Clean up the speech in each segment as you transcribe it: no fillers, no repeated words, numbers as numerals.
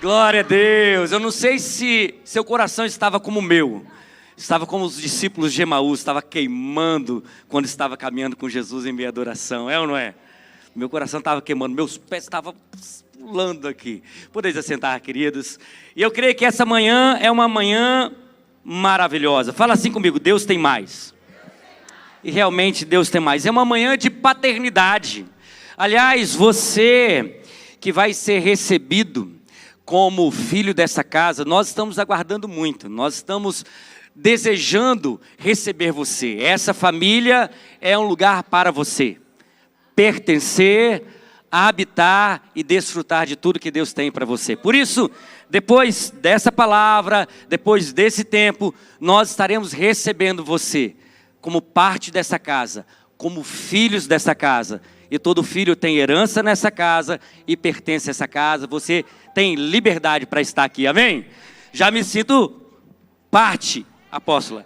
Glória a Deus. Eu não sei se seu coração estava como o meu. Estava como os discípulos de Emaús, estava queimando quando estava caminhando com Jesus em minha adoração. É ou não é? Meu coração estava queimando, meus pés estavam pulando aqui. Podeis assentar, queridos. E eu creio que essa manhã é uma manhã maravilhosa. Fala assim comigo, Deus tem mais. E realmente Deus tem mais. É uma manhã de paternidade. Aliás, você que vai ser recebido como filho dessa casa, nós estamos aguardando muito. Nós estamos desejando receber você. Essa família é um lugar para você pertencer, habitar e desfrutar de tudo que Deus tem para você. Por isso, depois dessa palavra, depois desse tempo, nós estaremos recebendo você como parte dessa casa, como filhos dessa casa. E todo filho tem herança nessa casa e pertence a essa casa. Você tem liberdade para estar aqui, amém? Já me sinto parte, apóstola.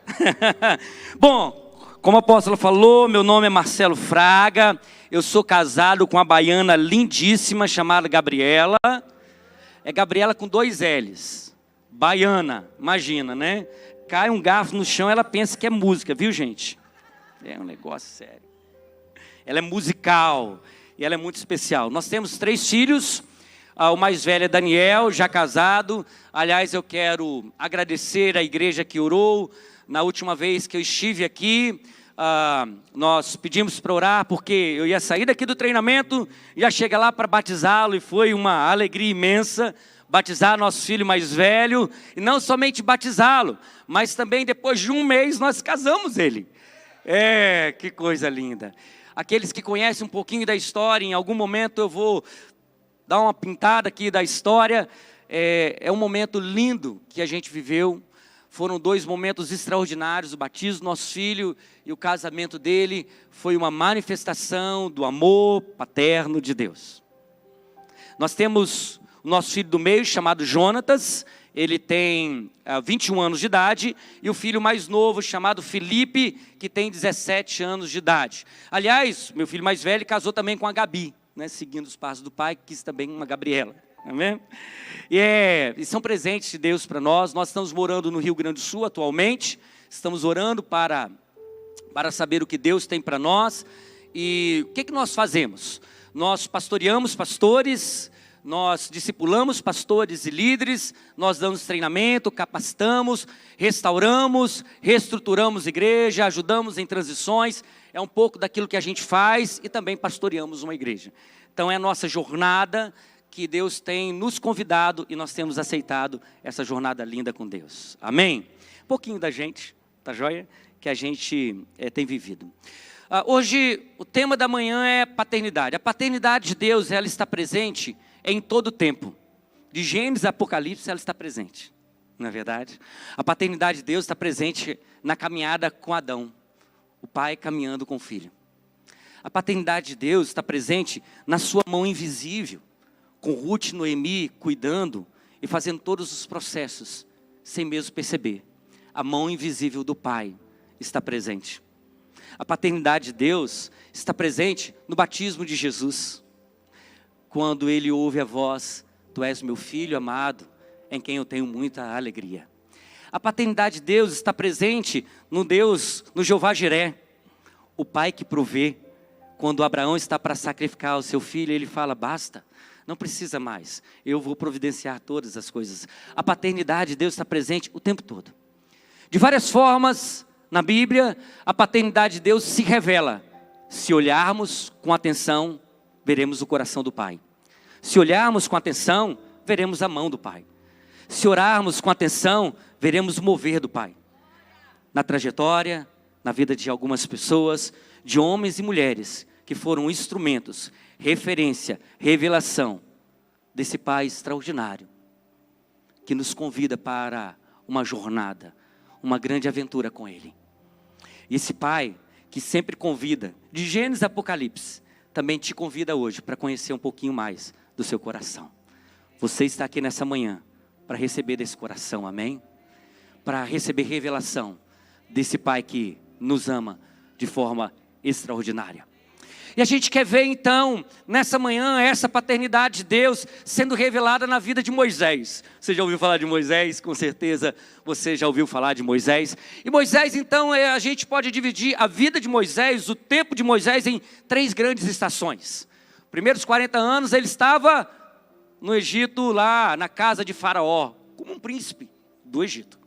Bom, como a apóstola falou, meu nome é Marcelo Fraga. Eu sou casado com uma baiana lindíssima chamada Gabriela. É Gabriela com 2 L's. Baiana, imagina, né? Cai um garfo no chão, ela pensa que é música, viu, gente? É um negócio sério. Ela é musical e ela é muito especial. Nós temos 3 filhos. O mais velho é Daniel, já casado. Aliás, eu quero agradecer a igreja que orou. Na última vez que eu estive aqui, nós pedimos para orar, porque eu ia sair daqui do treinamento, ia chegar lá para batizá-lo, e foi uma alegria imensa batizar nosso filho mais velho, e não somente batizá-lo, mas também depois de 1 mês nós casamos ele. Que coisa linda. Aqueles que conhecem um pouquinho da história, em algum momento eu vou dar uma pintada aqui da história. É um momento lindo que a gente viveu. Foram 2 momentos extraordinários, o batismo do nosso filho e o casamento dele foi uma manifestação do amor paterno de Deus. Nós temos o nosso filho do meio, chamado Jonatas, ele tem 21 anos de idade, e o filho mais novo, chamado Felipe, que tem 17 anos de idade. Aliás, meu filho mais velho casou também com a Gabi, né, seguindo os passos do pai, que quis também uma Gabriela. Amém? E são presentes de Deus para nós. Nós estamos morando no Rio Grande do Sul atualmente. Estamos orando para saber o que Deus tem para nós. E o que nós fazemos? Nós pastoreamos pastores, nós discipulamos pastores e líderes, nós damos treinamento, capacitamos, restauramos, reestruturamos igreja, ajudamos em transições. É um pouco daquilo que a gente faz, e também pastoreamos uma igreja. Então é a nossa jornada que Deus tem nos convidado, e nós temos aceitado essa jornada linda com Deus. Amém? Um pouquinho da gente, tá joia? Que a gente tem vivido. Hoje o tema da manhã é paternidade. A paternidade de Deus, ela está presente em todo o tempo. De Gênesis a Apocalipse, ela está presente. Não é verdade? A paternidade de Deus está presente na caminhada com Adão, o pai caminhando com o filho. A paternidade de Deus está presente na sua mão invisível, com Ruth e Noemi cuidando e fazendo todos os processos, sem mesmo perceber. A mão invisível do Pai está presente. A paternidade de Deus está presente no batismo de Jesus. Quando ele ouve a voz, tu és meu filho amado, em quem eu tenho muita alegria. A paternidade de Deus está presente no Jeová Jiré, o Pai que provê. Quando Abraão está para sacrificar o seu filho, ele fala, basta. Não precisa mais, eu vou providenciar todas as coisas. A paternidade de Deus está presente o tempo todo. De várias formas, na Bíblia, a paternidade de Deus se revela. Se olharmos com atenção, veremos o coração do Pai. Se olharmos com atenção, veremos a mão do Pai. Se orarmos com atenção, veremos o mover do Pai. Na trajetória, na vida de algumas pessoas, de homens e mulheres, que foram instrumentos, referência, revelação desse Pai extraordinário, que nos convida para uma jornada, uma grande aventura com Ele. E esse Pai que sempre convida, de Gênesis a Apocalipse, também te convida hoje para conhecer um pouquinho mais do seu coração. Você está aqui nessa manhã para receber desse coração, amém? Para receber revelação desse Pai que nos ama de forma extraordinária. E a gente quer ver então, nessa manhã, essa paternidade de Deus sendo revelada na vida de Moisés. Você já ouviu falar de Moisés? Com certeza você já ouviu falar de Moisés. E Moisés então, a gente pode dividir a vida de Moisés, o tempo de Moisés em 3 grandes estações. Primeiros 40 anos ele estava no Egito, lá na casa de Faraó, como um príncipe do Egito.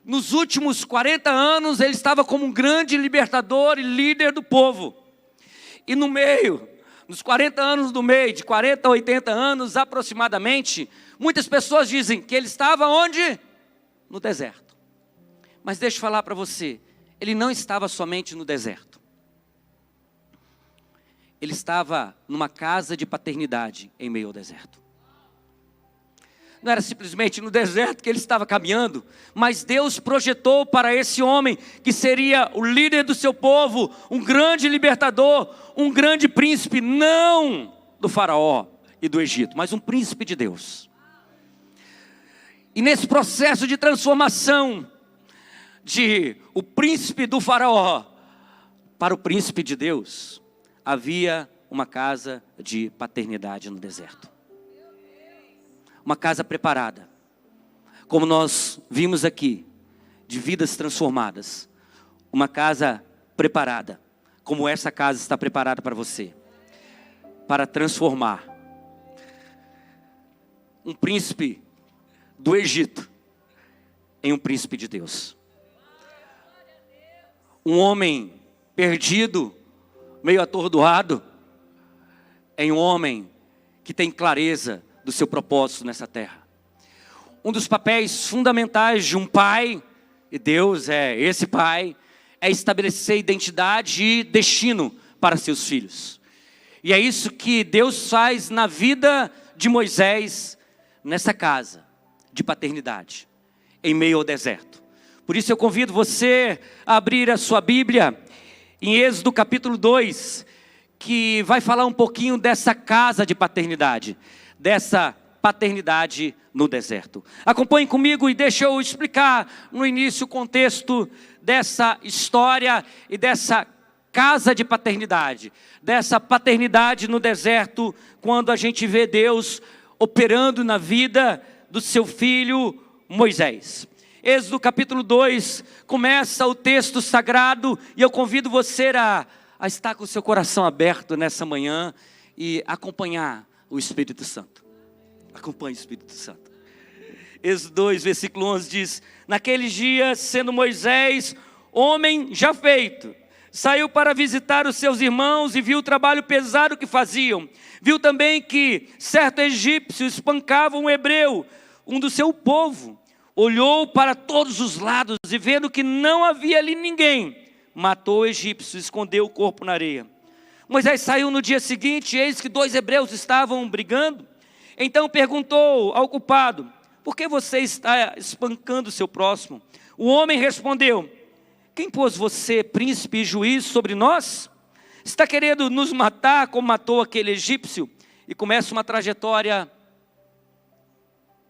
Nos últimos 40 anos, ele estava como um grande libertador e líder do povo. E no meio, nos 40 anos do meio, de 40 a 80 anos aproximadamente, muitas pessoas dizem que ele estava onde? No deserto. Mas deixa eu falar para você, ele não estava somente no deserto. Ele estava numa casa de paternidade em meio ao deserto. Não era simplesmente no deserto que ele estava caminhando, mas Deus projetou para esse homem, que seria o líder do seu povo, um grande libertador, um grande príncipe, não do faraó e do Egito, mas um príncipe de Deus. E nesse processo de transformação, de o príncipe do faraó para o príncipe de Deus, havia uma casa de paternidade no deserto. Uma casa preparada, como nós vimos aqui, de vidas transformadas. Uma casa preparada, como essa casa está preparada para você, para transformar um príncipe do Egito em um príncipe de Deus. Um homem perdido, meio atordoado, em um homem que tem clareza do seu propósito nessa terra. Um dos papéis fundamentais de um pai, e Deus é esse pai, é estabelecer identidade e destino para seus filhos. E é isso que Deus faz na vida de Moisés, nessa casa de paternidade, em meio ao deserto. Por isso eu convido você a abrir a sua Bíblia em Êxodo capítulo 2, que vai falar um pouquinho dessa casa de paternidade, dessa paternidade no deserto. Acompanhe comigo e deixa eu explicar no início o contexto dessa história e dessa casa de paternidade, dessa paternidade no deserto, quando a gente vê Deus operando na vida do seu filho Moisés. Êxodo capítulo 2, começa o texto sagrado, e eu convido você a estar com o seu coração aberto nessa manhã e acompanhar o Espírito Santo. Acompanhe o Espírito Santo. Êxodo 2, versículo 11 diz: naqueles dias, sendo Moisés, homem já feito, saiu para visitar os seus irmãos e viu o trabalho pesado que faziam. Viu também que certo egípcio espancava um hebreu, um do seu povo. Olhou para todos os lados e vendo que não havia ali ninguém, matou o egípcio e escondeu o corpo na areia. Moisés saiu no dia seguinte, e eis que 2 hebreus estavam brigando. Então perguntou ao culpado: por que você está espancando o seu próximo? O homem respondeu: quem pôs você príncipe e juiz sobre nós? Está querendo nos matar como matou aquele egípcio? E começa uma trajetória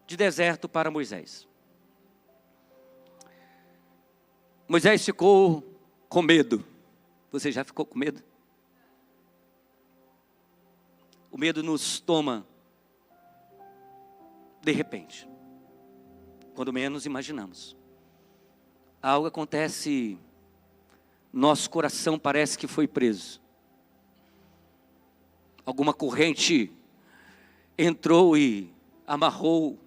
de deserto para Moisés. Moisés ficou com medo. Você já ficou com medo? O medo nos toma de repente, quando menos imaginamos. Algo acontece, nosso coração parece que foi preso. Alguma corrente entrou e amarrou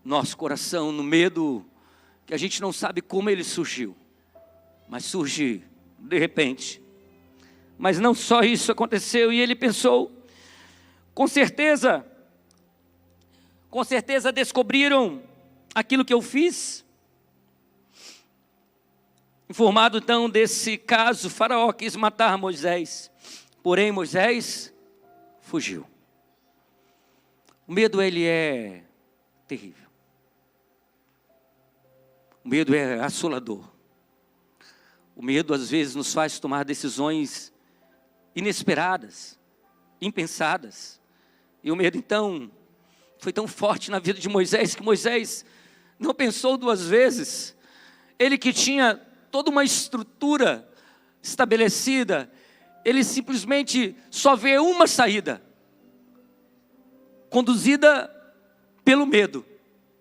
nosso coração no medo, que a gente não sabe como ele surgiu, mas surge de repente. Mas não só isso aconteceu, e ele pensou: com certeza descobriram aquilo que eu fiz. Informado então desse caso, Faraó quis matar Moisés, porém Moisés fugiu. O medo, ele é terrível. O medo é assolador. O medo às vezes nos faz tomar decisões inesperadas, impensadas. E o medo então foi tão forte na vida de Moisés, que Moisés não pensou 2 vezes. Ele que tinha toda uma estrutura estabelecida, ele simplesmente só vê uma saída, conduzida pelo medo: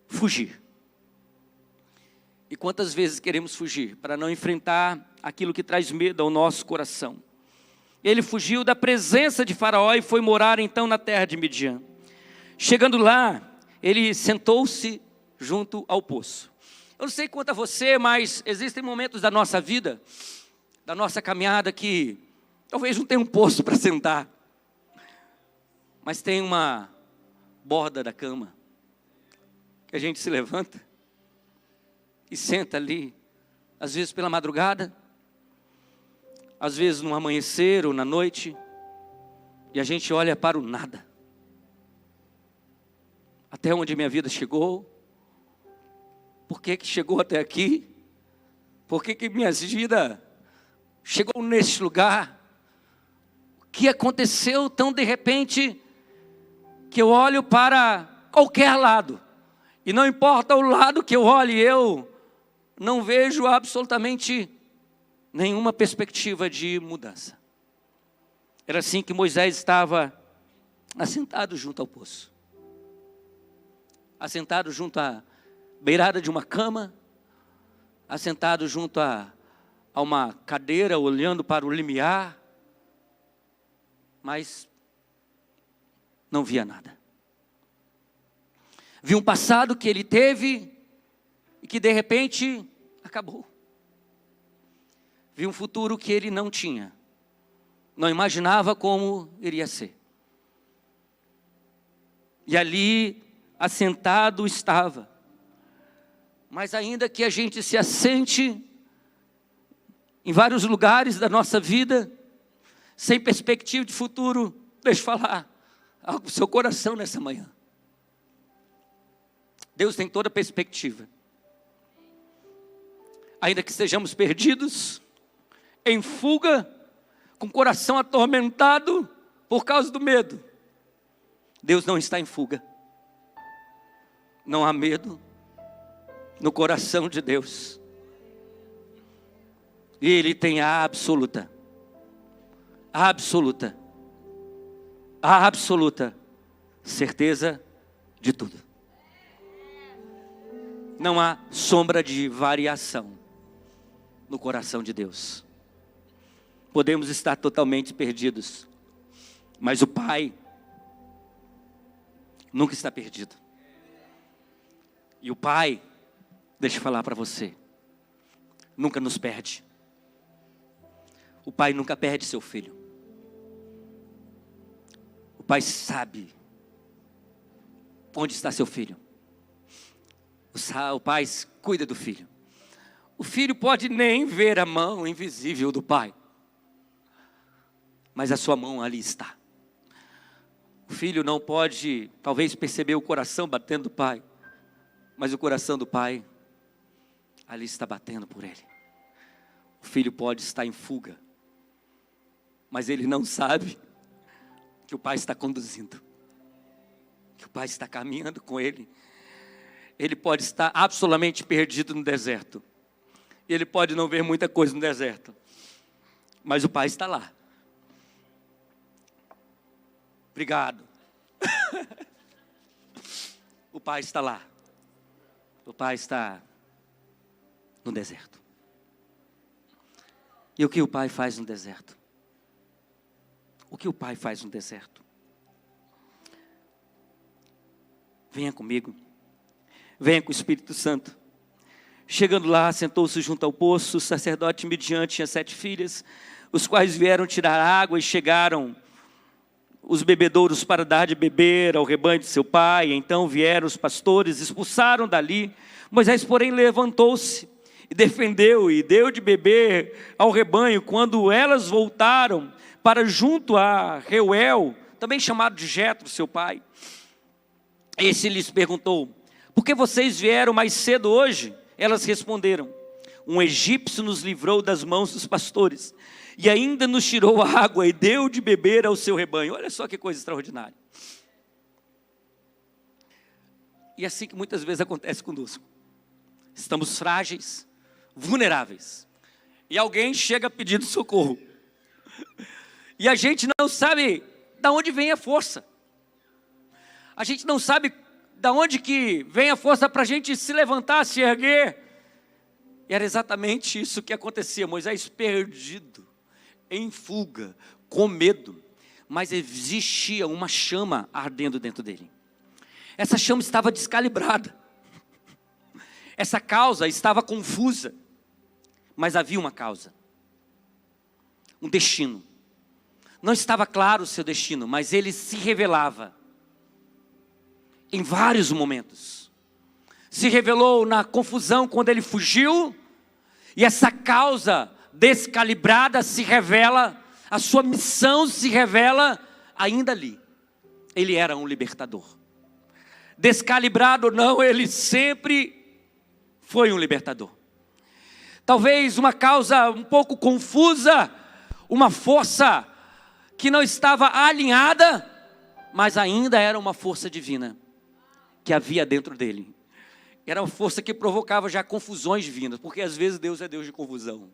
fugir. E quantas vezes queremos fugir para não enfrentar aquilo que traz medo ao nosso coração? Ele fugiu da presença de Faraó e foi morar então na terra de Midian. Chegando lá, ele sentou-se junto ao poço. Eu não sei quanto a você, mas existem momentos da nossa vida, da nossa caminhada, que talvez não tenha um poço para sentar, mas tem uma borda da cama, que a gente se levanta e senta ali, às vezes pela madrugada, às vezes no amanhecer ou na noite, e a gente olha para o nada. Até onde minha vida chegou? Por que chegou até aqui? Por que minha vida chegou neste lugar? O que aconteceu tão de repente, que eu olho para qualquer lado, e não importa o lado que eu olhe, eu não vejo absolutamente nenhuma perspectiva de mudança. Era assim que Moisés estava assentado junto ao poço, assentado junto à beirada de uma cama, assentado junto a uma cadeira, olhando para o limiar, mas não via nada. Via um passado que ele teve e que de repente acabou. Via um futuro que ele não tinha, não imaginava como iria ser. E ali, assentado estava. Mas ainda que a gente se assente em vários lugares da nossa vida, sem perspectiva de futuro, deixa eu falar algo para o seu coração nessa manhã. Deus tem toda a perspectiva. Ainda que estejamos perdidos, em fuga, com o coração atormentado por causa do medo, Deus não está em fuga. Não há medo no coração de Deus. E Ele tem a absoluta certeza de tudo. Não há sombra de variação no coração de Deus. Podemos estar totalmente perdidos, mas o Pai nunca está perdido. E o Pai, deixa eu falar para você, nunca nos perde. O Pai nunca perde seu filho. O Pai sabe onde está seu filho. O Pai cuida do filho. O filho pode nem ver a mão invisível do Pai, mas a sua mão ali está. O filho não pode, talvez, perceber o coração batendo do Pai, mas o coração do Pai ali está batendo por ele. O filho pode estar em fuga, mas ele não sabe que o Pai está conduzindo, que o Pai está caminhando com ele. Ele pode estar absolutamente perdido no deserto, ele pode não ver muita coisa no deserto, mas o Pai está lá. Obrigado. O Pai está lá. O Pai está no deserto. E o que o Pai faz no deserto? O que o Pai faz no deserto? Venha comigo. Venha com o Espírito Santo. Chegando lá, sentou-se junto ao poço. O sacerdote Midian tinha 7 filhas, os quais vieram tirar água, e chegaram os bebedouros para dar de beber ao rebanho de seu pai. Então vieram os pastores, expulsaram dali. Moisés, porém, levantou-se e defendeu e deu de beber ao rebanho. Quando elas voltaram para junto a Reuel, também chamado de Jetro, seu pai, esse lhes perguntou: por que vocês vieram mais cedo hoje? Elas responderam: um egípcio nos livrou das mãos dos pastores, e ainda nos tirou a água e deu de beber ao seu rebanho. Olha só que coisa extraordinária. E assim que muitas vezes acontece conosco. Estamos frágeis, vulneráveis. E alguém chega pedindo socorro. E a gente não sabe de onde vem a força. A gente não sabe de onde que vem a força para a gente se levantar, se erguer. E era exatamente isso que acontecia. Moisés perdido, em fuga, com medo. Mas existia uma chama ardendo dentro dele. Essa chama estava descalibrada. Essa causa estava confusa. Mas havia uma causa. Um destino. Não estava claro o seu destino, mas ele se revelava em vários momentos. Se revelou na confusão quando ele fugiu, e essa causa descalibrada se revela, a sua missão se revela ainda ali. Ele era um libertador. Descalibrado ou não, ele sempre foi um libertador. Talvez uma causa um pouco confusa, uma força que não estava alinhada, mas ainda era uma força divina que havia dentro dele. Era uma força que provocava já confusões divinas, porque às vezes Deus é Deus de confusão.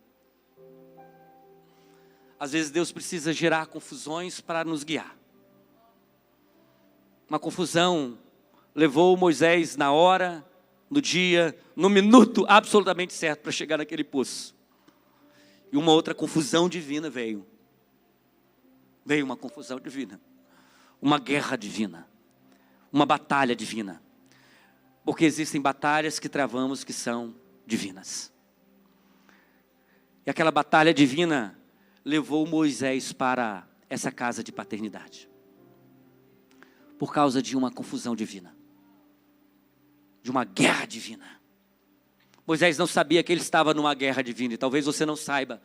Às vezes Deus precisa gerar confusões para nos guiar. Uma confusão levou Moisés na hora, no dia, no minuto absolutamente certo para chegar naquele poço. E uma outra confusão divina veio. Veio uma confusão divina, uma guerra divina, uma batalha divina. Porque existem batalhas que travamos que são divinas. E aquela batalha divina levou Moisés para essa casa de paternidade. Por causa de uma confusão divina. De uma guerra divina. Moisés não sabia que ele estava numa guerra divina. E talvez você não saiba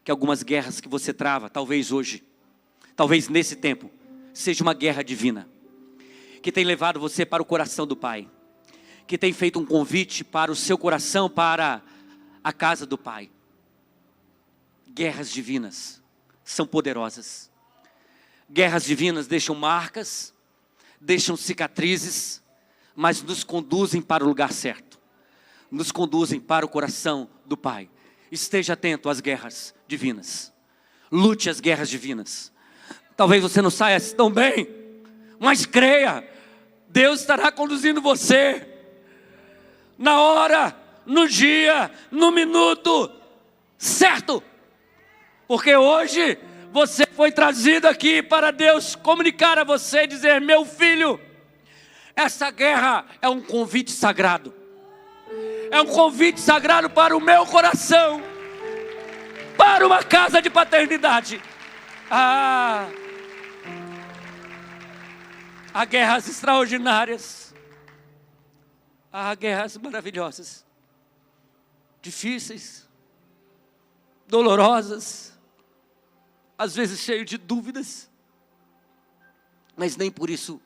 que algumas guerras que você trava, talvez hoje, talvez nesse tempo, seja uma guerra divina. Que tem levado você para o coração do Pai. Que tem feito um convite para o seu coração, para a casa do Pai. Guerras divinas são poderosas. Guerras divinas deixam marcas, deixam cicatrizes, mas nos conduzem para o lugar certo. Nos conduzem para o coração do Pai. Esteja atento às guerras divinas. Lute as guerras divinas. Talvez você não saia tão bem, mas creia, Deus estará conduzindo você. Na hora, no dia, no minuto certo. Porque hoje você foi trazido aqui para Deus comunicar a você e dizer: meu filho, essa guerra é um convite sagrado. É um convite sagrado para o meu coração. Para uma casa de paternidade. Há guerras extraordinárias. Há guerras maravilhosas. Difíceis. Dolorosas. Às vezes cheio de dúvidas. Mas nem por isso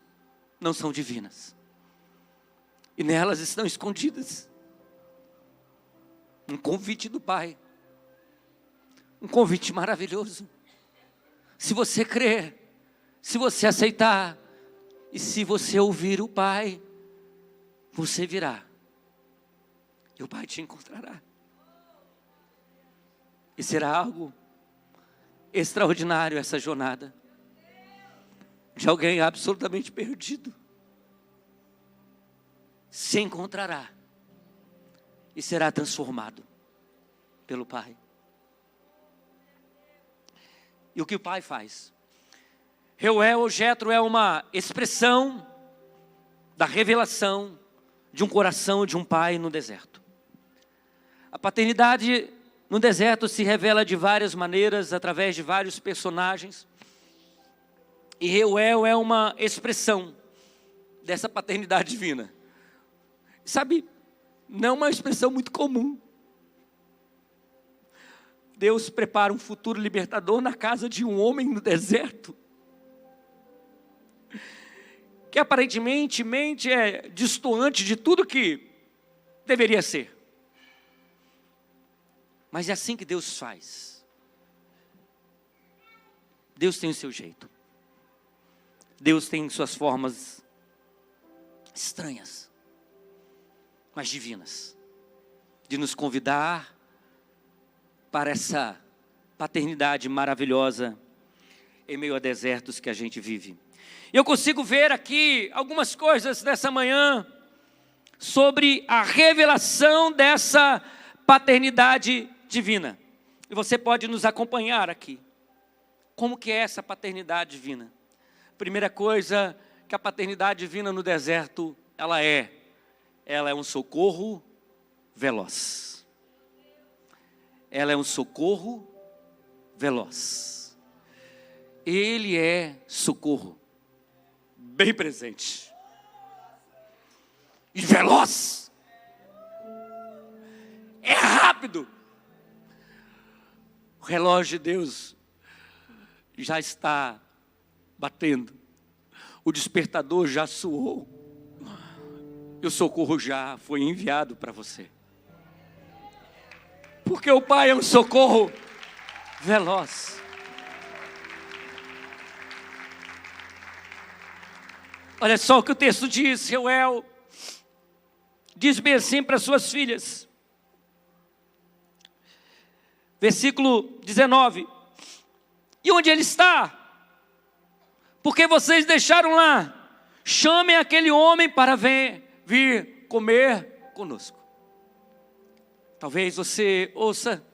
não são divinas. E nelas estão escondidas um convite do Pai. Um convite maravilhoso. Se você crer, se você aceitar, e se você ouvir o Pai, você virá. E o Pai te encontrará. E será algo extraordinário essa jornada. De alguém absolutamente perdido. Se encontrará. E será transformado pelo Pai. E o que o Pai faz? Reuel ou Jetro é uma expressão da revelação de um coração de um pai no deserto. A paternidade no deserto se revela de várias maneiras, através de vários personagens. E Reuel é uma expressão dessa paternidade divina. Sabe, não é uma expressão muito comum. Deus prepara um futuro libertador na casa de um homem no deserto. Que aparentemente é distoante de tudo que deveria ser. Mas é assim que Deus faz. Deus tem o seu jeito. Deus tem suas formas estranhas, mas divinas, de nos convidar para essa paternidade maravilhosa em meio a desertos que a gente vive. Eu consigo ver aqui algumas coisas nessa manhã sobre a revelação dessa paternidade divina. E você pode nos acompanhar aqui. Como que é essa paternidade divina? Primeira coisa que a paternidade divina no deserto, ela é um socorro veloz. Ela é um socorro veloz. Ele é socorro bem presente e veloz. É rápido. O relógio de Deus já está batendo. O despertador já soou. E o socorro já foi enviado para você. Porque o Pai é um socorro veloz. Olha só o que o texto diz, Reuel. Diz bem assim para suas filhas. Versículo 19. E onde ele está? Porque vocês deixaram lá. Chamem aquele homem para vir comer conosco. Talvez você ouça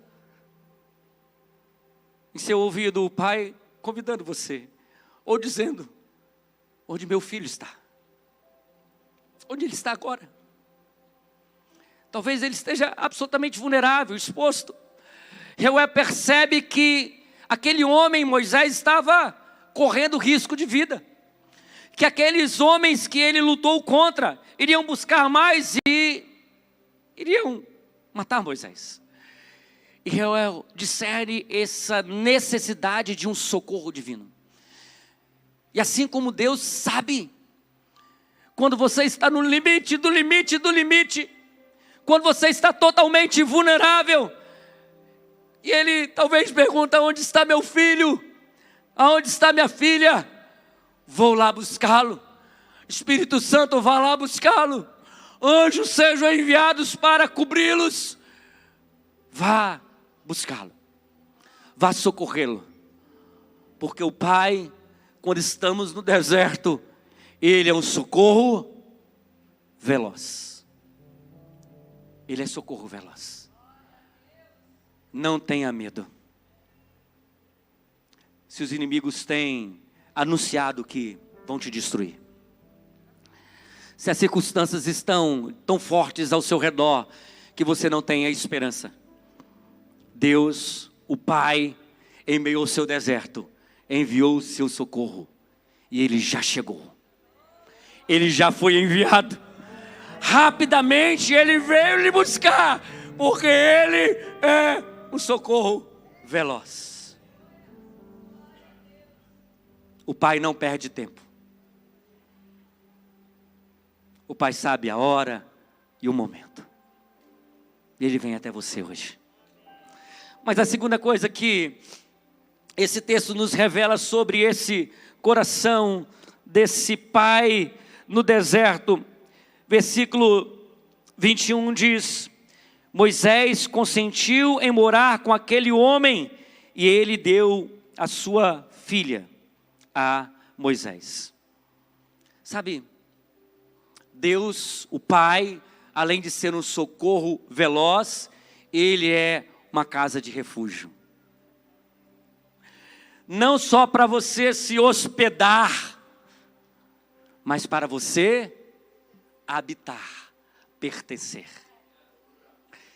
em seu ouvido o pai convidando você. Ou dizendo, onde meu filho está? Onde ele está agora? Talvez ele esteja absolutamente vulnerável, exposto. Reuel percebe que aquele homem, Moisés, estava correndo risco de vida. Que aqueles homens que ele lutou contra, iriam buscar mais e iriam matar Moisés. E Reuel discerne essa necessidade de um socorro divino. E assim como Deus sabe, quando você está no limite do limite do limite, quando você está totalmente vulnerável, e ele talvez pergunta, onde está meu filho? Aonde está minha filha? Vou lá buscá-lo. Espírito Santo, vá lá buscá-lo. Anjos sejam enviados para cobri-los. Vá buscá-lo. Vá socorrê-lo. Porque o Pai, quando estamos no deserto, Ele é um socorro veloz. Ele é socorro veloz. Não tenha medo. Se os inimigos têm anunciado que vão te destruir, se as circunstâncias estão tão fortes ao seu redor que você não tem a esperança, Deus, o Pai, em meio ao seu deserto, enviou o seu socorro. E Ele já chegou. Ele já foi enviado. Rapidamente Ele veio lhe buscar. Porque Ele é um socorro veloz. O Pai não perde tempo. O Pai sabe a hora e o momento. E Ele vem até você hoje. Mas a segunda coisa que esse texto nos revela sobre esse coração desse pai no deserto, versículo 21 diz: Moisés consentiu em morar com aquele homem e ele deu a sua filha a Moisés. Sabe, Deus, o Pai, além de ser um socorro veloz, Ele é uma casa de refúgio. Não só para você se hospedar, mas para você habitar, pertencer.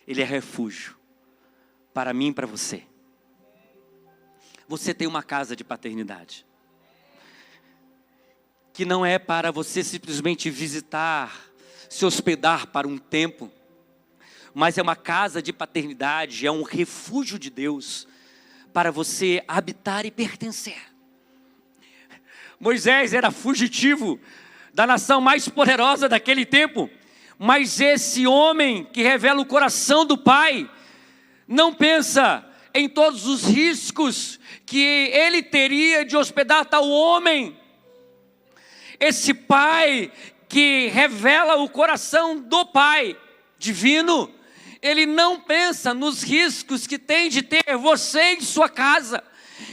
Ele é refúgio para mim e para você. Você tem uma casa de paternidade, que não é para você simplesmente visitar, se hospedar para um tempo, mas é uma casa de paternidade, é um refúgio de Deus, para você habitar e pertencer. Moisés era fugitivo da nação mais poderosa daquele tempo, mas esse homem que revela o coração do Pai, não pensa em todos os riscos que ele teria de hospedar tal homem. Esse Pai que revela o coração do Pai divino, Ele não pensa nos riscos que tem de ter você em sua casa.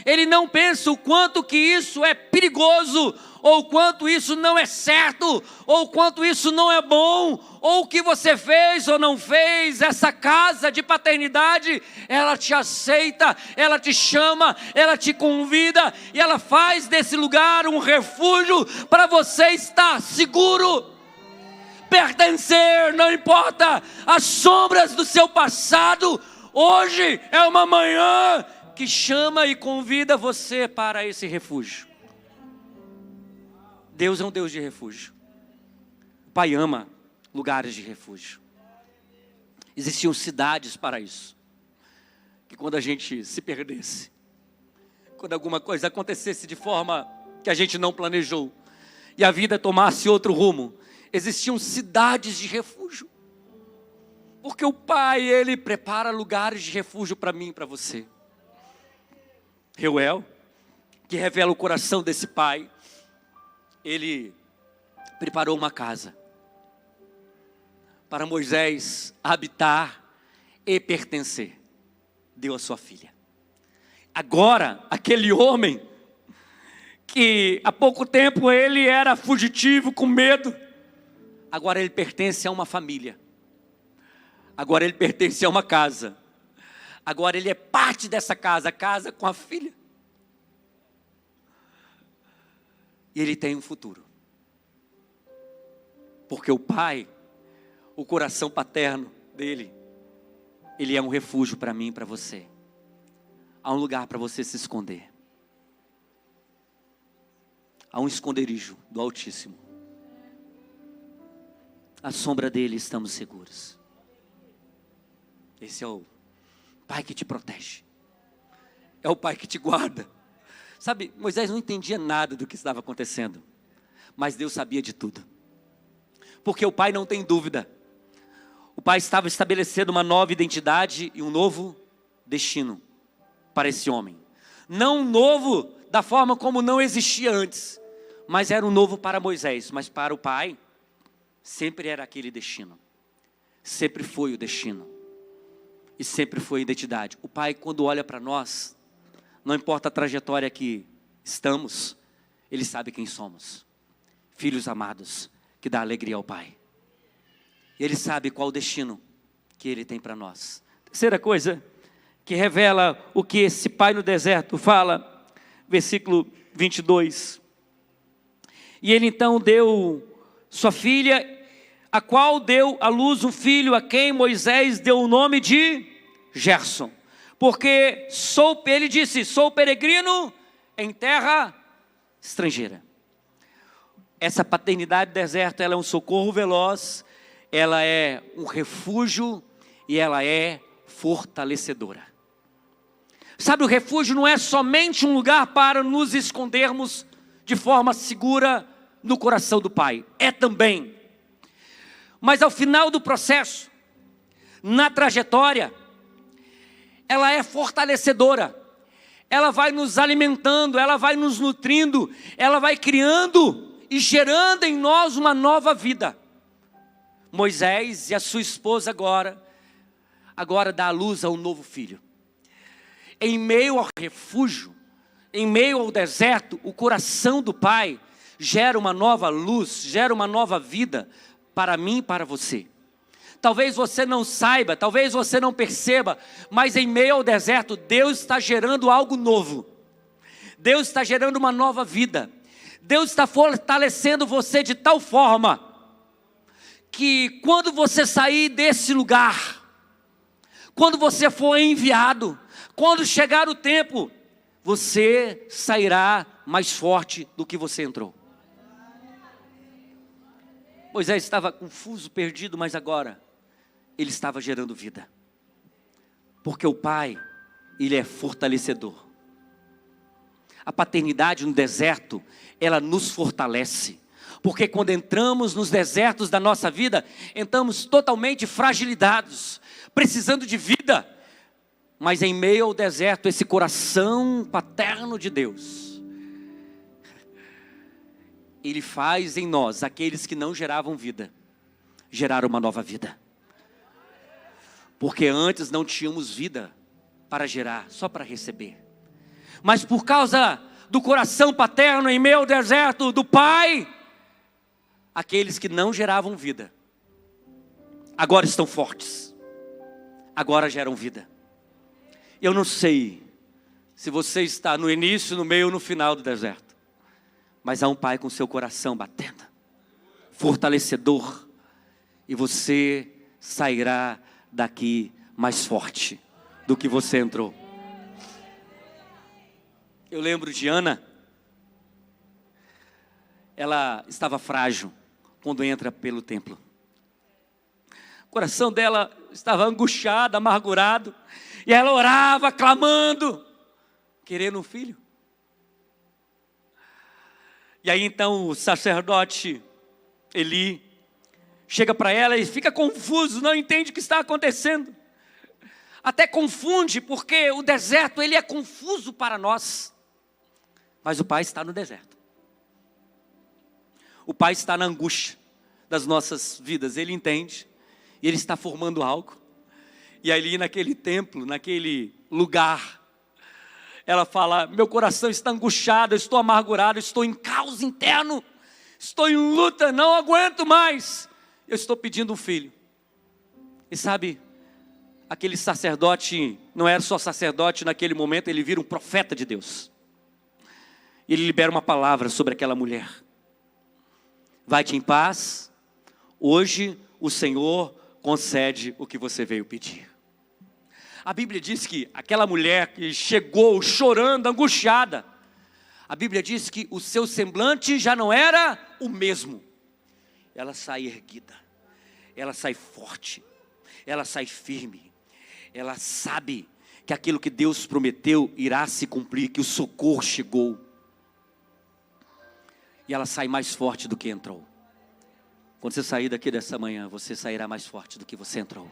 Ele não pensa o quanto que isso é perigoso, ou quanto isso não é certo, ou quanto isso não é bom, ou o que você fez ou não fez. Essa casa de paternidade, ela te aceita, ela te chama, ela te convida, e ela faz desse lugar um refúgio para você estar seguro, pertencer, não importa as sombras do seu passado. Hoje é uma manhã que chama e convida você para esse refúgio. Deus é um Deus de refúgio. O Pai ama lugares de refúgio. Existiam cidades para isso. Que quando a gente se perdesse, quando alguma coisa acontecesse de forma que a gente não planejou, e a vida tomasse outro rumo, existiam cidades de refúgio. Porque o Pai, Ele prepara lugares de refúgio para mim e para você. Reuel, que revela o coração desse pai, ele preparou uma casa para Moisés habitar e pertencer. Deu a sua filha. Agora, aquele homem que há pouco tempo ele era fugitivo, com medo, agora ele pertence a uma família. Agora ele pertence a uma casa. Agora ele é parte dessa casa, casa com a filha. E ele tem um futuro. Porque o pai, o coração paterno dele, ele é um refúgio para mim e para você. Há um lugar para você se esconder. Há um esconderijo do Altíssimo. À sombra dele estamos seguros. Esse é o Pai que te protege. É o Pai que te guarda. Sabe, Moisés não entendia nada do que estava acontecendo. Mas Deus sabia de tudo. Porque o Pai não tem dúvida. O Pai estava estabelecendo uma nova identidade e um novo destino para esse homem. Não um novo da forma como não existia antes. Mas era um novo para Moisés. Mas para o Pai, sempre era aquele destino. Sempre foi o destino. E sempre foi a identidade. O Pai, quando olha para nós, não importa a trajetória que estamos, Ele sabe quem somos. Filhos amados, que dá alegria ao Pai. E Ele sabe qual o destino que Ele tem para nós. Terceira coisa, que revela o que esse pai no deserto fala, versículo 22. E ele então deu sua filha, a qual deu à luz um filho, a quem Moisés deu o nome de Gerson. Porque ele disse, sou peregrino em terra estrangeira. Essa paternidade do deserto, ela é um socorro veloz, ela é um refúgio e ela é fortalecedora. Sabe, o refúgio não é somente um lugar para nos escondermos de forma segura no coração do Pai. É também. Mas ao final do processo, na trajetória, ela é fortalecedora. Ela vai nos alimentando, ela vai nos nutrindo, ela vai criando e gerando em nós uma nova vida. Moisés e a sua esposa agora dá à luz a um novo filho. Em meio ao refúgio, em meio ao deserto, o coração do Pai gera uma nova luz, gera uma nova vida para mim e para você. Talvez você não saiba, talvez você não perceba, mas em meio ao deserto, Deus está gerando algo novo. Deus está gerando uma nova vida. Deus está fortalecendo você de tal forma, que quando você sair desse lugar, quando você for enviado, quando chegar o tempo, você sairá mais forte do que você entrou. Moisés estava confuso, perdido, mas agora ele estava gerando vida. Porque o Pai, Ele é fortalecedor. A paternidade no deserto, ela nos fortalece. Porque quando entramos nos desertos da nossa vida, entramos totalmente fragilizados, precisando de vida. Mas em meio ao deserto, esse coração paterno de Deus, Ele faz em nós, aqueles que não geravam vida, gerar uma nova vida. Porque antes não tínhamos vida para gerar, só para receber. Mas por causa do coração paterno em meio ao deserto do Pai, aqueles que não geravam vida, agora estão fortes, agora geram vida. Eu não sei se você está no início, no meio ou no final do deserto, mas há um Pai com seu coração batendo, fortalecedor, e você sairá daqui mais forte do que você entrou. Eu lembro de Ana, ela estava frágil quando entra pelo templo. O coração dela estava angustiado, amargurado, e ela orava, clamando, querendo um filho. E aí então o sacerdote Eli chega para ela e fica confuso, não entende o que está acontecendo. Até confunde, porque o deserto ele é confuso para nós. Mas o Pai está no deserto. O Pai está na angústia das nossas vidas, Ele entende. E Ele está formando algo. E ali naquele templo, naquele lugar, ela fala: meu coração está angustiado, eu estou amargurado, eu estou em caos interno, estou em luta, não aguento mais, eu estou pedindo um filho. E sabe, aquele sacerdote não era só sacerdote naquele momento, ele vira um profeta de Deus. Ele libera uma palavra sobre aquela mulher: vai-te em paz, hoje o Senhor concede o que você veio pedir. A Bíblia diz que aquela mulher que chegou chorando, angustiada, a Bíblia diz que o seu semblante já não era o mesmo. Ela sai erguida, ela sai forte, ela sai firme, ela sabe que aquilo que Deus prometeu irá se cumprir, que o socorro chegou. E ela sai mais forte do que entrou. Quando você sair daqui dessa manhã, você sairá mais forte do que você entrou.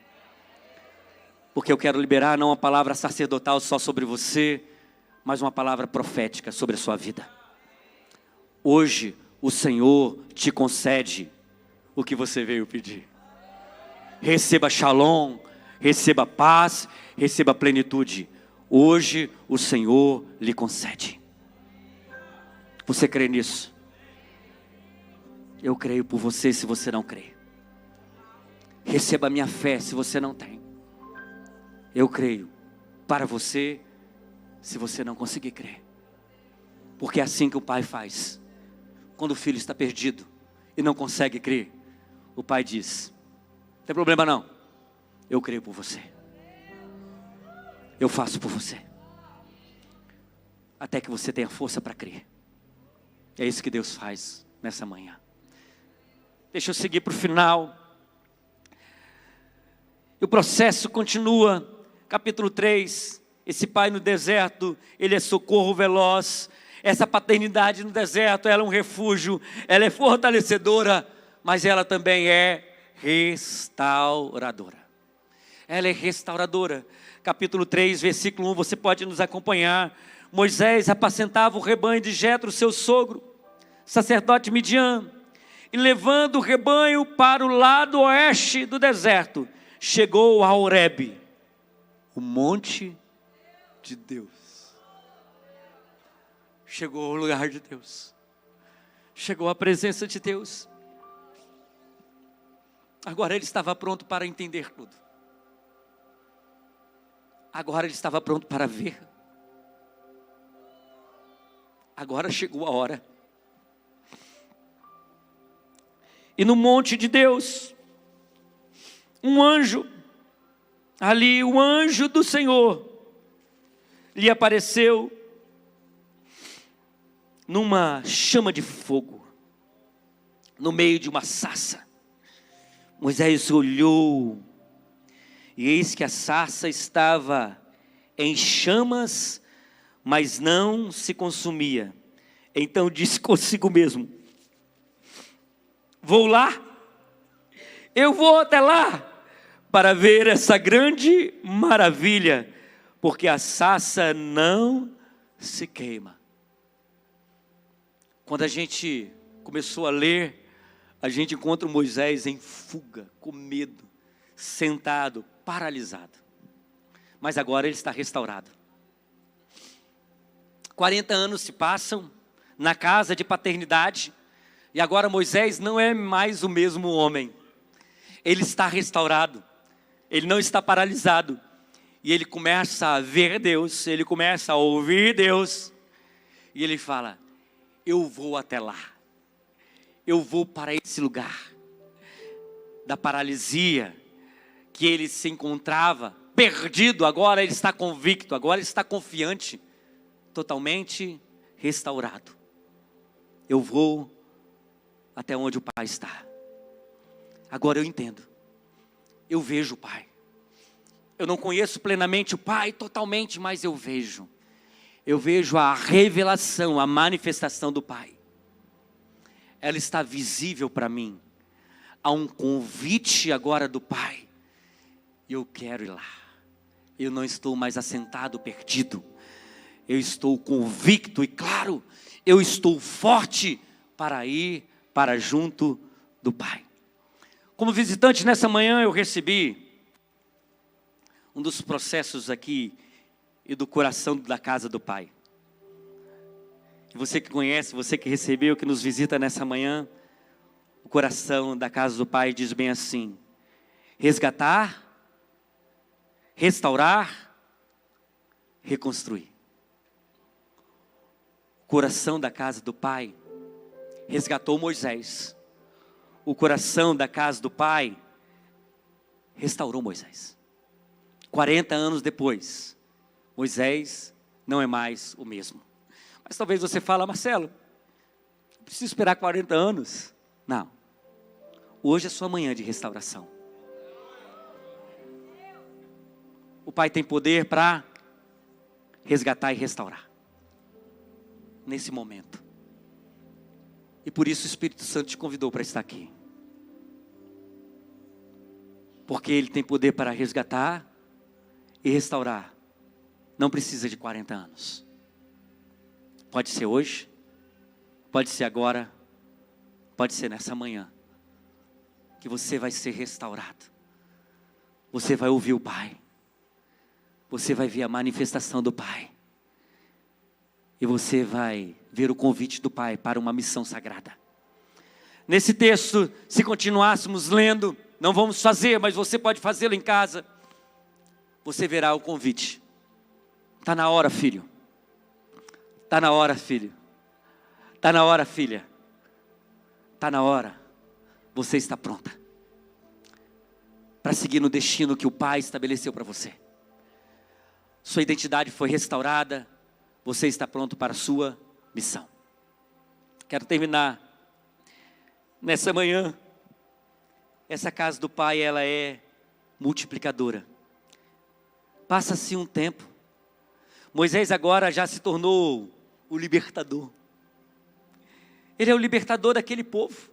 Porque eu quero liberar não uma palavra sacerdotal só sobre você, mas uma palavra profética sobre a sua vida. Hoje o Senhor te concede o que você veio pedir. Receba shalom, receba paz, receba plenitude. Hoje o Senhor lhe concede. Você crê nisso? Eu creio por você se você não crê. Receba a minha fé se você não tem. Eu creio para você se você não conseguir crer. Porque é assim que o Pai faz. Quando o filho está perdido e não consegue crer, o Pai diz: não tem problema não, eu creio por você. Eu faço por você. Até que você tenha força para crer. É isso que Deus faz nessa manhã. Deixa eu seguir para o final. E o processo continua. Capítulo 3. Esse pai no deserto, ele é socorro veloz. Essa paternidade no deserto, ela é um refúgio. Ela é fortalecedora, mas ela também é restauradora. Ela é restauradora. Capítulo 3, versículo 1, você pode nos acompanhar. Moisés apacentava o rebanho de Jetro, seu sogro, sacerdote Midian. E levando o rebanho para o lado oeste do deserto, chegou a Horebe, o monte de Deus. Chegou ao lugar de Deus. Chegou à presença de Deus. Agora ele estava pronto para entender tudo. Agora ele estava pronto para ver. Agora chegou a hora. E no monte de Deus, um anjo, ali o anjo do Senhor, lhe apareceu numa chama de fogo, no meio de uma sarça. Moisés olhou, e eis que a sarça estava em chamas, mas não se consumia. Então disse consigo mesmo: vou lá, eu vou até lá, para ver essa grande maravilha, porque a sarça não se queima. Quando a gente começou a ler, a gente encontra o Moisés em fuga, com medo, sentado, paralisado. Mas agora ele está restaurado. 40 anos se passam na casa de paternidade. E agora Moisés não é mais o mesmo homem. Ele está restaurado. Ele não está paralisado. E ele começa a ver Deus. Ele começa a ouvir Deus. E ele fala: eu vou até lá. Eu vou para esse lugar. Da paralisia que ele se encontrava, perdido, agora ele está convicto, agora ele está confiante, totalmente restaurado. Eu vou até onde o Pai está. Agora eu entendo. Eu vejo o Pai. Eu não conheço plenamente o Pai, totalmente, mas eu vejo. Eu vejo a revelação, a manifestação do Pai. Ela está visível para mim. Há um convite agora do Pai. E eu quero ir lá. Eu não estou mais assentado, perdido. Eu estou convicto e claro, eu estou forte para ir para junto do Pai. Como visitante nessa manhã eu recebi um dos processos aqui e do coração da casa do Pai. Você que conhece, você que recebeu, que nos visita nessa manhã, o coração da casa do Pai diz bem assim: resgatar, restaurar, reconstruir. O coração da casa do Pai resgatou Moisés. O coração da casa do Pai restaurou Moisés. 40 anos depois, Moisés não é mais o mesmo. Mas talvez você fale: Marcelo, preciso esperar 40 anos. Não. Hoje é sua manhã de restauração. O Pai tem poder para resgatar e restaurar. Nesse momento. E por isso o Espírito Santo te convidou para estar aqui. Porque Ele tem poder para resgatar e restaurar. Não precisa de 40 anos. Pode ser hoje, pode ser agora, pode ser nessa manhã. Que você vai ser restaurado. Você vai ouvir o Pai. Você vai ver a manifestação do Pai. E você vai ver o convite do Pai para uma missão sagrada. Nesse texto, se continuássemos lendo, não vamos fazer, mas você pode fazê-lo em casa. Você verá o convite. Está na hora, filho. Está na hora, filho. Está na hora, filha. Está na hora. Você está pronta para seguir no destino que o Pai estabeleceu para você. Sua identidade foi restaurada. Você está pronto para a sua missão. Quero terminar nessa manhã. Essa casa do Pai, ela é multiplicadora. Passa-se um tempo. Moisés agora já se tornou o libertador. Ele é o libertador daquele povo.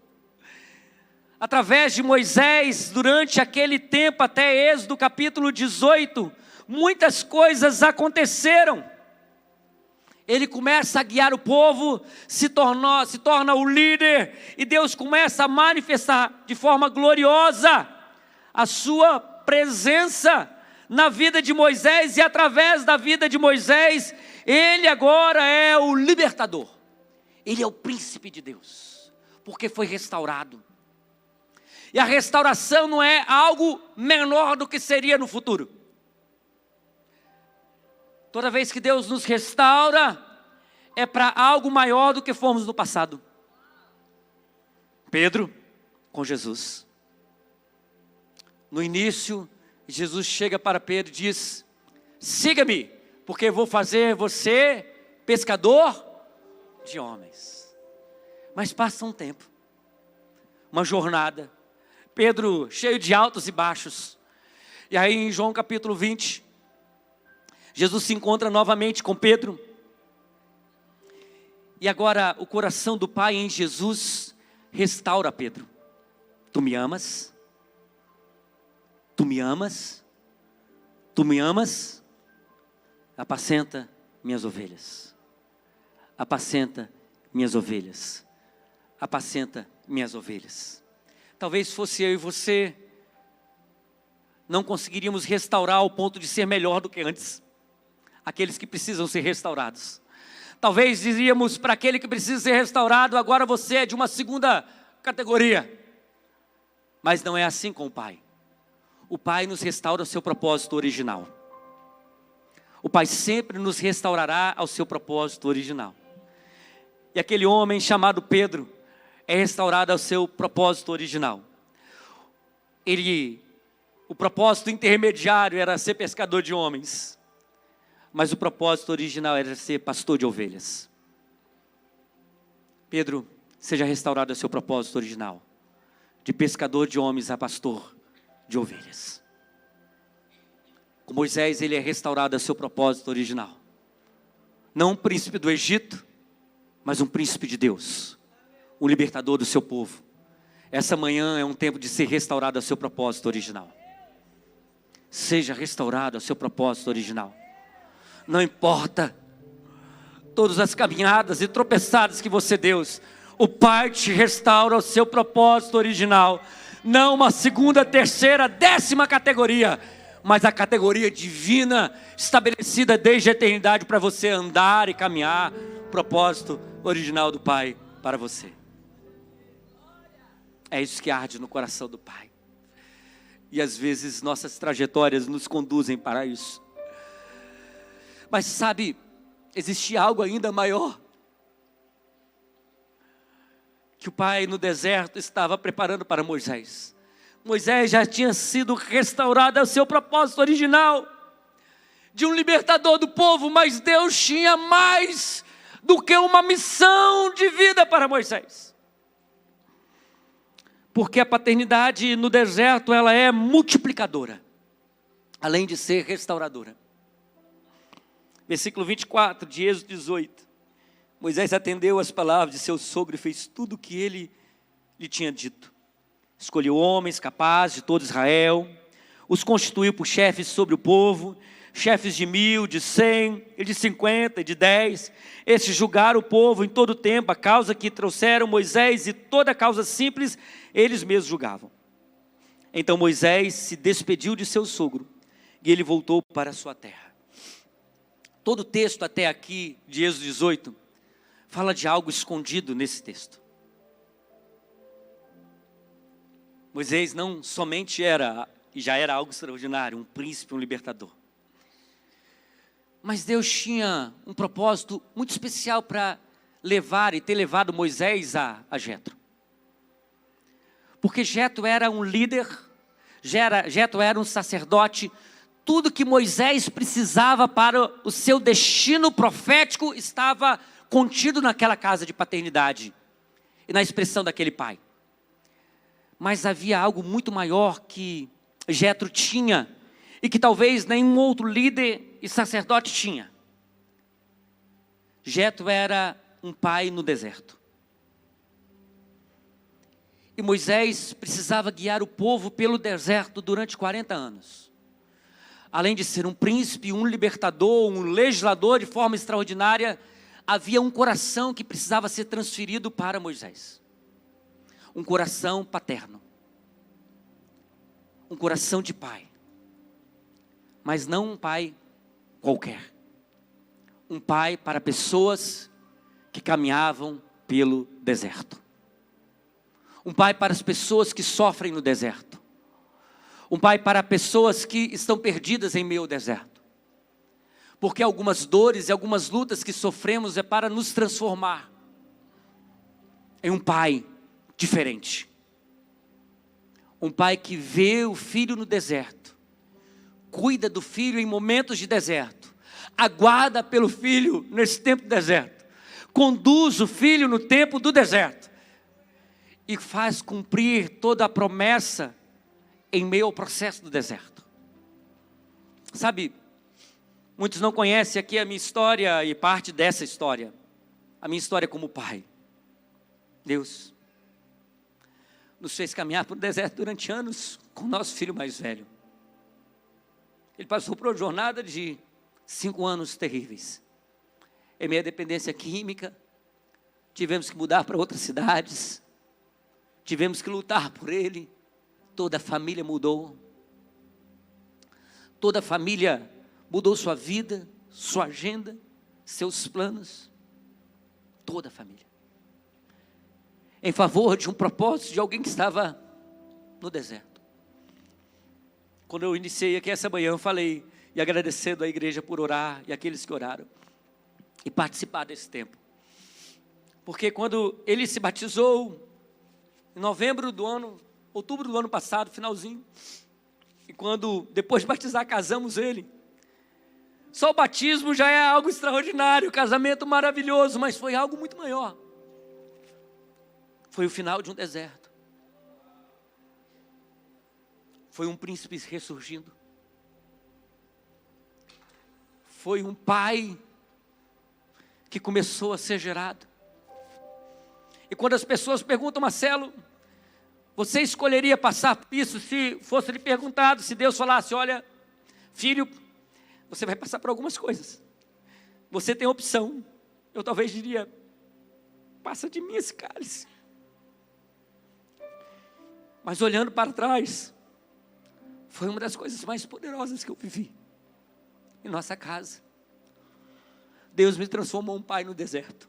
Através de Moisés, durante aquele tempo, até Êxodo capítulo 18, muitas coisas aconteceram. Ele começa a guiar o povo, se torna o líder, e Deus começa a manifestar de forma gloriosa a sua presença na vida de Moisés, e através da vida de Moisés, ele agora é o libertador. Ele é o príncipe de Deus, porque foi restaurado. E a restauração não é algo menor do que seria no futuro. Toda vez que Deus nos restaura, é para algo maior do que fomos no passado. Pedro, com Jesus. No início, Jesus chega para Pedro e diz: siga-me, porque eu vou fazer você pescador de homens. Mas passa um tempo, uma jornada. Pedro cheio de altos e baixos. E aí em João capítulo 20, Jesus se encontra novamente com Pedro. E agora o coração do Pai em Jesus restaura Pedro. Tu me amas? Tu me amas? Tu me amas? Apacenta minhas ovelhas. Apacenta minhas ovelhas. Apacenta minhas ovelhas. Talvez fosse eu e você não conseguiríamos restaurar ao ponto de ser melhor do que antes. Aqueles que precisam ser restaurados. Talvez diríamos para aquele que precisa ser restaurado: agora você é de uma segunda categoria. Mas não é assim com o Pai. O Pai nos restaura ao seu propósito original. O Pai sempre nos restaurará ao seu propósito original. E aquele homem chamado Pedro é restaurado ao seu propósito original. O propósito intermediário era ser pescador de homens, mas o propósito original era ser pastor de ovelhas. Pedro, seja restaurado ao seu propósito original, de pescador de homens a pastor de ovelhas. Com Moisés, ele é restaurado ao seu propósito original. Não um príncipe do Egito, mas um príncipe de Deus, um libertador do seu povo. Essa manhã é um tempo de ser restaurado ao seu propósito original. Seja restaurado ao seu propósito original. Não importa todas as caminhadas e tropeçadas que você deu, o Pai te restaura ao seu propósito original. Não uma segunda, terceira, 10ª categoria, mas a categoria divina estabelecida desde a eternidade para você andar e caminhar, propósito original do Pai para você. É isso que arde no coração do Pai. E às vezes nossas trajetórias nos conduzem para isso. Mas sabe, existe algo ainda maior que o Pai no deserto estava preparando para Moisés. Moisés já tinha sido restaurado ao seu propósito original, de um libertador do povo, mas Deus tinha mais do que uma missão de vida para Moisés. Porque a paternidade no deserto, ela é multiplicadora, além de ser restauradora. Versículo 24 de Êxodo 18. Moisés atendeu às palavras de seu sogro e fez tudo o que ele lhe tinha dito. Escolheu homens capazes de todo Israel, os constituiu por chefes sobre o povo, chefes de 1000, de 100, e de 50, e de 10. Estes julgaram o povo em todo o tempo, a causa que trouxeram Moisés, e toda a causa simples, eles mesmos julgavam. Então Moisés se despediu de seu sogro, e ele voltou para a sua terra. Todo o texto até aqui, de Êxodo 18, fala de algo escondido nesse texto. Moisés não somente era, e já era algo extraordinário, um príncipe, um libertador. Mas Deus tinha um propósito muito especial para levar e ter levado Moisés a Jetro. Porque Jetro era um líder, Jetro era um sacerdote. Tudo que Moisés precisava para o seu destino profético estava contido naquela casa de paternidade e na expressão daquele pai. Mas havia algo muito maior que Jetro tinha e que talvez nenhum outro líder e sacerdote tinha. Jetro era um pai no deserto. E Moisés precisava guiar o povo pelo deserto durante 40 anos. Além de ser um príncipe, um libertador, um legislador de forma extraordinária, havia um coração que precisava ser transferido para Moisés. Um coração paterno. Um coração de pai. Mas não um pai qualquer. Um pai para pessoas que caminhavam pelo deserto. Um pai para as pessoas que sofrem no deserto. Um pai para pessoas que estão perdidas em meio ao deserto. Porque algumas dores e algumas lutas que sofremos é para nos transformar em um pai diferente. Um pai que vê o filho no deserto, cuida do filho em momentos de deserto, aguarda pelo filho nesse tempo do deserto, conduz o filho no tempo do deserto e faz cumprir toda a promessa em meio ao processo do deserto. Sabe, muitos não conhecem aqui a minha história e parte dessa história, a minha história como pai. Deus nos fez caminhar para o deserto durante anos com o nosso filho mais velho. Ele passou por uma jornada de 5 anos terríveis. Em meio à dependência química, tivemos que mudar para outras cidades, tivemos que lutar por ele, toda a família mudou. Toda a família mudou sua vida, sua agenda, seus planos. Toda a família. Em favor de um propósito de alguém que estava no deserto. Quando eu iniciei aqui essa manhã, eu falei, e agradecendo a igreja por orar, e aqueles que oraram, e participar desse tempo. Porque quando ele se batizou, em outubro do ano passado, finalzinho, e quando, depois de batizar, casamos ele. Só o batismo já é algo extraordinário, casamento maravilhoso, mas foi algo muito maior. Foi o final de um deserto. Foi um príncipe ressurgindo. Foi um pai que começou a ser gerado. E quando as pessoas perguntam, Marcelo, você escolheria passar por isso se fosse lhe perguntado, se Deus falasse, olha, filho, você vai passar por algumas coisas. Você tem opção. Eu talvez diria, passa de mim esse cálice. Mas olhando para trás, foi uma das coisas mais poderosas que eu vivi em nossa casa. Deus me transformou um pai no deserto.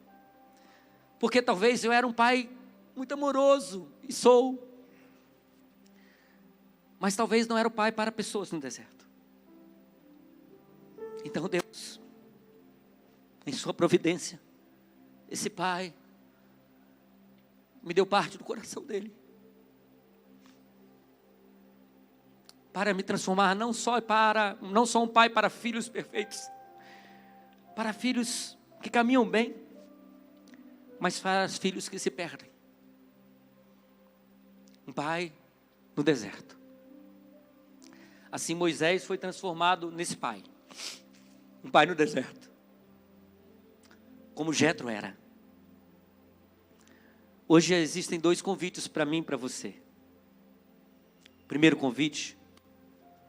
Porque talvez eu era um pai muito amoroso, e sou. Mas talvez não era o pai para pessoas no deserto. Então Deus, em sua providência, esse pai me deu parte do coração dele. Para me transformar não só um pai para filhos perfeitos, para filhos que caminham bem, mas para filhos que se perdem. Um pai no deserto. Assim Moisés foi transformado nesse pai. Um pai no deserto. Como Jetro era. Hoje existem 2 convites para mim e para você. O primeiro convite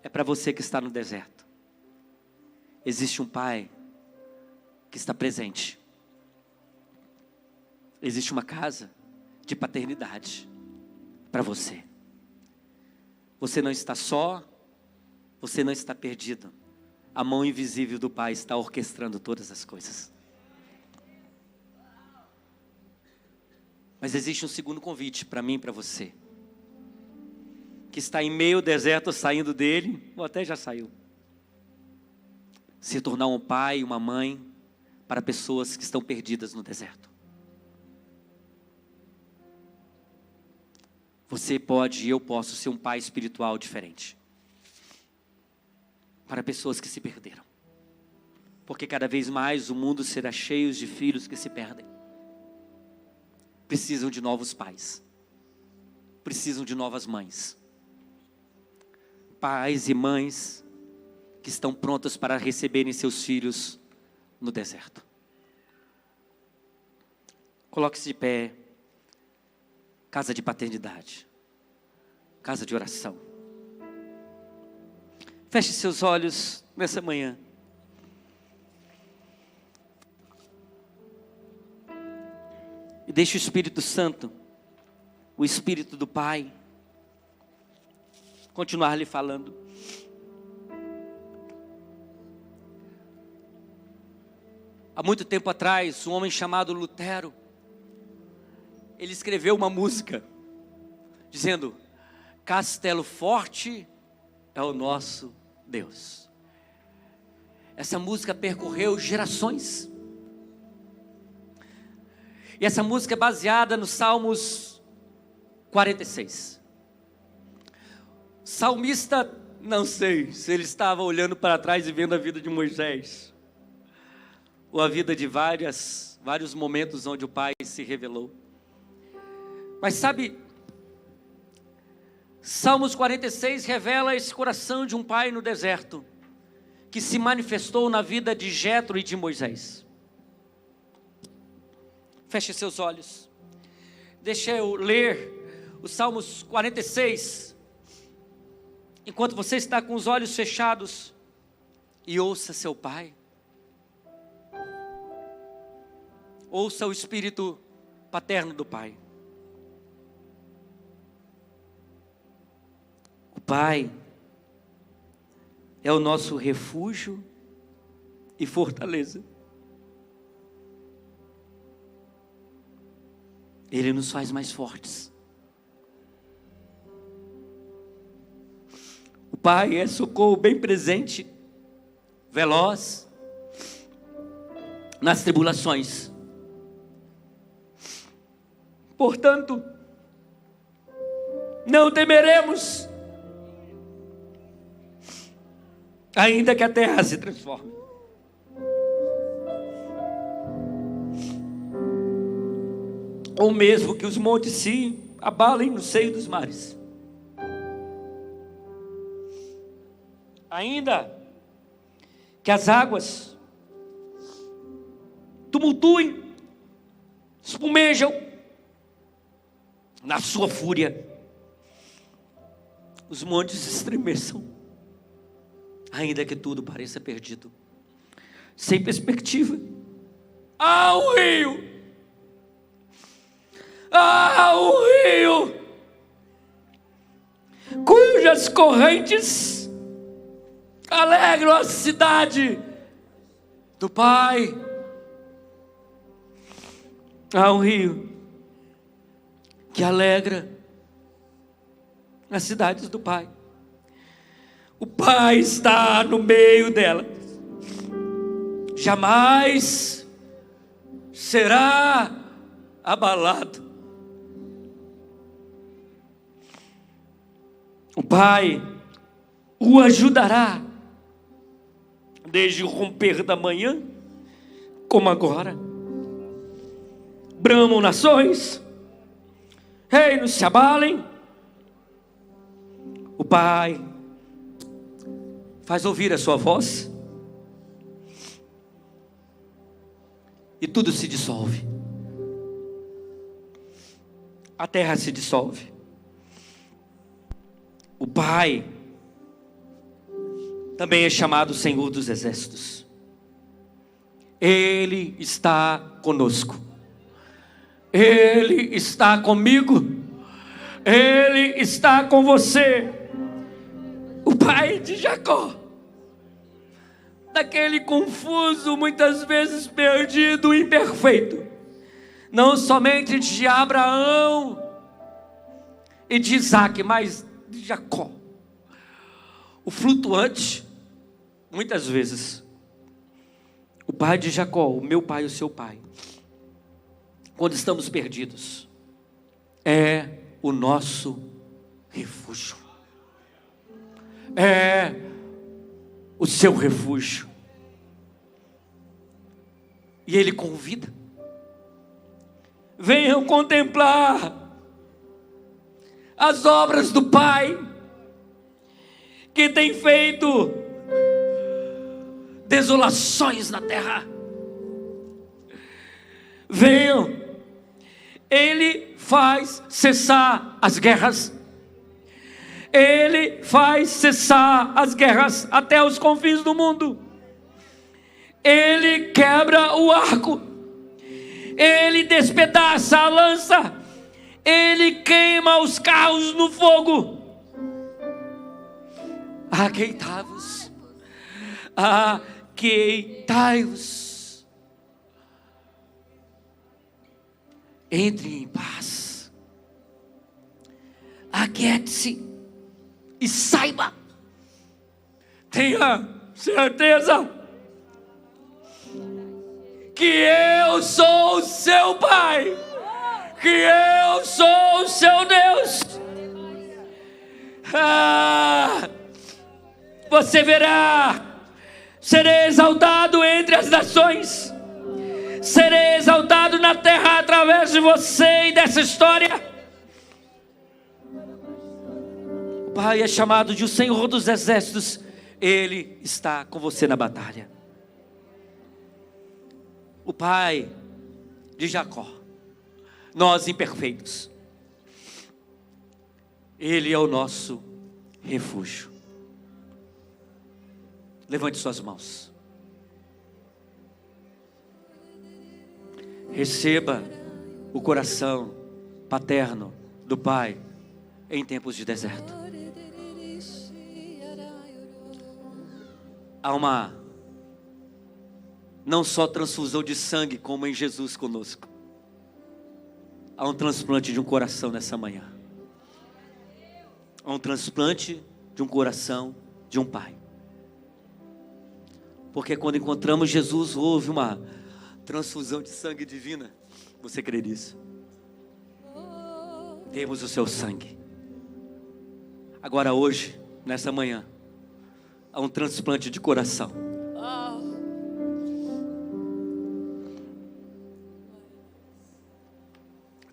é para você que está no deserto. Existe um pai que está presente. Existe uma casa de paternidade para você. Você não está só, você não está perdido. A mão invisível do Pai está orquestrando todas as coisas. Mas existe um segundo convite para mim e para você, que está em meio ao deserto, saindo dele, ou até já saiu. Se tornar um pai, uma mãe, para pessoas que estão perdidas no deserto. Você pode e eu posso ser um pai espiritual diferente. Para pessoas que se perderam. Porque cada vez mais o mundo será cheio de filhos que se perdem. Precisam de novos pais. Precisam de novas mães. Pais e mães que estão prontos para receberem seus filhos no deserto. Coloque-se de pé. Casa de paternidade. Casa de oração. Feche seus olhos nessa manhã. E deixe o Espírito Santo, o Espírito do Pai, continuar lhe falando. Há muito tempo atrás, um homem chamado Lutero, ele escreveu uma música, dizendo, Castelo forte é o nosso Deus. Essa música percorreu gerações. E essa música é baseada no Salmos 46. Salmista, não sei se ele estava olhando para trás e vendo a vida de Moisés, ou a vida de vários momentos onde o Pai se revelou. Mas sabe, Salmos 46 revela esse coração de um pai no deserto, que se manifestou na vida de Jetro e de Moisés. Feche seus olhos. Deixa eu ler os Salmos 46. Enquanto você está com os olhos fechados, e ouça seu pai. Ouça o espírito paterno do pai. O pai é o nosso refúgio e fortaleza. Ele nos faz mais fortes. O Pai é socorro bem presente, veloz nas tribulações. Portanto, não temeremos, ainda que a terra se transforme. Ou mesmo que os montes se abalem no seio dos mares. Ainda que as águas tumultuem, espumejam na sua fúria, os montes estremeçam, ainda que tudo pareça perdido, sem perspectiva. Há um rio, cujas correntes alegram a cidade do Pai. Há um rio que alegra as cidades do Pai. O Pai está no meio dela. Jamais será abalado. O Pai o ajudará desde o romper da manhã, como agora. Bramam nações, reinos se abalem. O Pai faz ouvir a sua voz e tudo se dissolve. A terra se dissolve. O Pai também é chamado Senhor dos Exércitos. Ele está conosco. Ele está comigo. Ele está com você. O Pai de Jacó, daquele confuso, muitas vezes perdido, imperfeito, não somente de Abraão e de Isaac, mas de Jacó, o flutuante, muitas vezes. O Pai de Jacó, o meu pai, o seu pai, quando estamos perdidos, é o nosso refúgio. É o seu refúgio. E Ele convida: venham contemplar as obras do Pai, que tem feito desolações na terra. Venham. Ele faz cessar as guerras. Ele faz cessar as guerras até os confins do mundo. Ele quebra o arco. Ele despedaça a lança. Ele queima os carros no fogo. Aqueitai-vos. Aqueitai-vos. Entre em paz. Aquiete-se. E saiba, tenha certeza, que eu sou o seu Pai, que eu sou o seu Deus. Você verá, serei exaltado entre as nações, serei exaltado na terra através de você e dessa história. O Pai é chamado de o Senhor dos Exércitos. Ele está com você na batalha. O Pai de Jacó, nós imperfeitos, Ele é o nosso refúgio. Levante suas mãos. Receba o coração paterno do Pai em tempos de deserto. há uma, não só transfusão de sangue, como em Jesus conosco. Há um transplante de um coração nessa manhã. Há um transplante de um coração de um pai. Porque quando encontramos Jesus, houve uma transfusão de sangue divina. Você crê nisso? Temos o seu sangue. Agora hoje, nessa manhã, há um transplante de coração.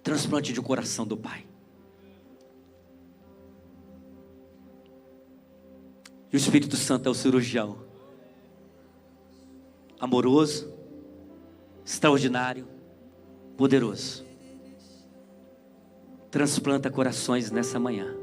Transplante de um coração do Pai. E o Espírito Santo é o cirurgião. Amoroso, extraordinário, poderoso. Transplanta corações nessa manhã.